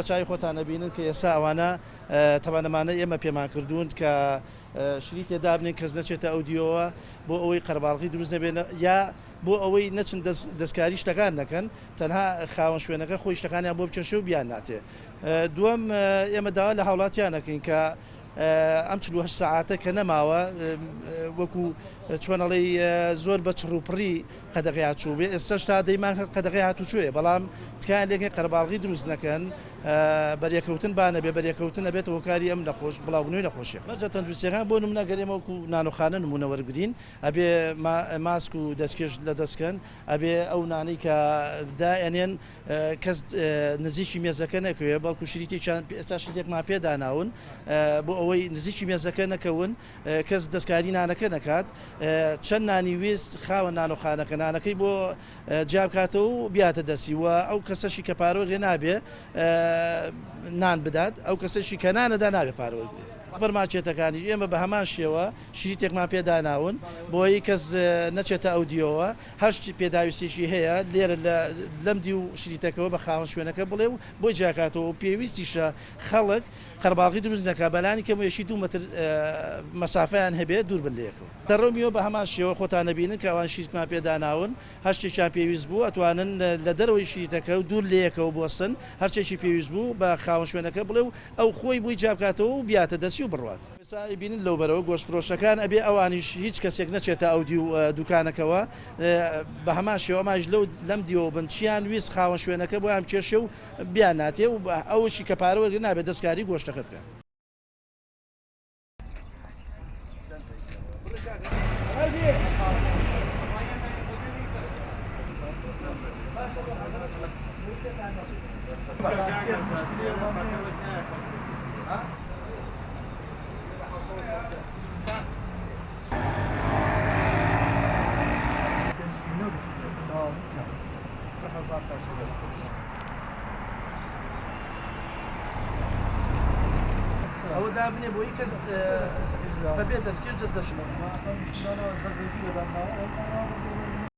بەچای خۆتانە بینن کە ئێستا ئەوانە تەوانەمانە ئێمە پێمان کردوون کە شری تێدا بنین کەس نەچێتە ئەو دیەوە بۆ ئەوەی قەرباڵغی دروست نەبێنە یا بۆ ئەوەی نەچن دەستکاری شتەکان نەکەن تەنها خاوەن شوێنەکە خۆی شتەکانیان بۆ بچەشە و بیان ناتێ. دووەم ئێمە داوا لە هاوڵاتیانەکەین کە ئەم 48 ساعاتە کە نەماوە وەکو چۆنەڵی زۆر بە چڕوپڕی قەدەغی هاتوچوو بێ ئێستا تا دەیمان قەدەغی هاتوچوێ بەڵام تکایان لێکێ قەرباڵغی دروست نەکەن بەریەکەوتن بانە بێ بەریەکەوتن نەبێتەوە کاری ئەم نەخۆش بڵاوبوونەوەی نەخۆشیە. مەرجە تەندروستیەکان بۆ نمونە گەرێمە وەکو نانوخانە نمونە وەرگرین ئەبێ ماسک و دەستکێش لە دەستکەن ئەبێ ئەو نانەی کە دائێنێن کەس نزیکی مێزەکە نەکەوێ بەڵکو شریتێکیان ئێستا شتێکمان پێداناون بۆ ئەوەی نزیکی مێزەکە نەکەون کەس دەستکاری نانەکە نەکات چەند نانی وێست خاوەن نانوخانەکە نانەکەی بۆ جیابکاتەوە و بیاتە دەستی وە ئەو کەسەشی کە پارۆ نابێ نان بدات ئەو کەسێکی کە نانەدا نابێ پارۆگرێت. فەرماچێتەکانی ئێمە بە هەمان شێوە شریتێکمان پێداناون بۆی کەس نەچێتە ئەو دیەوە هەشتی پێداویستێکی هەیە لێرە لەم دی و شریتەکەەوە بە خاوەن شوێنەکە بڵێ و بۆی جاکاتەوە پێویستیشە خەڵک قەرباڵغی دروست نەکا بەلانی کە یەشی 2 مەتر مەسافەیان هەبێت دوور بن لێکەوە. دەڕۆمیەوە بە هەمان شێوە خۆتان نەبینن کە ئەوان شریتمان پێداناون هەشتێکیان پێویست بوو ئەتوانن لە دەرەوەی شریتەکە و دوور لەیەکەوە بۆستن هەرچێکی پێویست بوو بە خاوەن شوێنەکە بڵێ و ئەو خۆی بووی جابکاتەوە و بیاتە دەستی و بڕوات. ئێستا بینن لەو بەرەوە گۆشتفرۆشەکان ئەبێ ئەوانیش هیچ کەسێک نەچێتە ئەو دی و دوکانەکەەوە بە هەمان شێوە ماژ لەم دیەوە بن چیان ویست خاوەن شوێنەکە بۆ ئەم کێشە و بیان ناتێ و ئەوشی کە پارەوەرگێ نابێت دەستکاری گۆشتەکە بکات. ئەوە دابنێ بۆی کەس بەبێ دەستکێش دەست دەشن.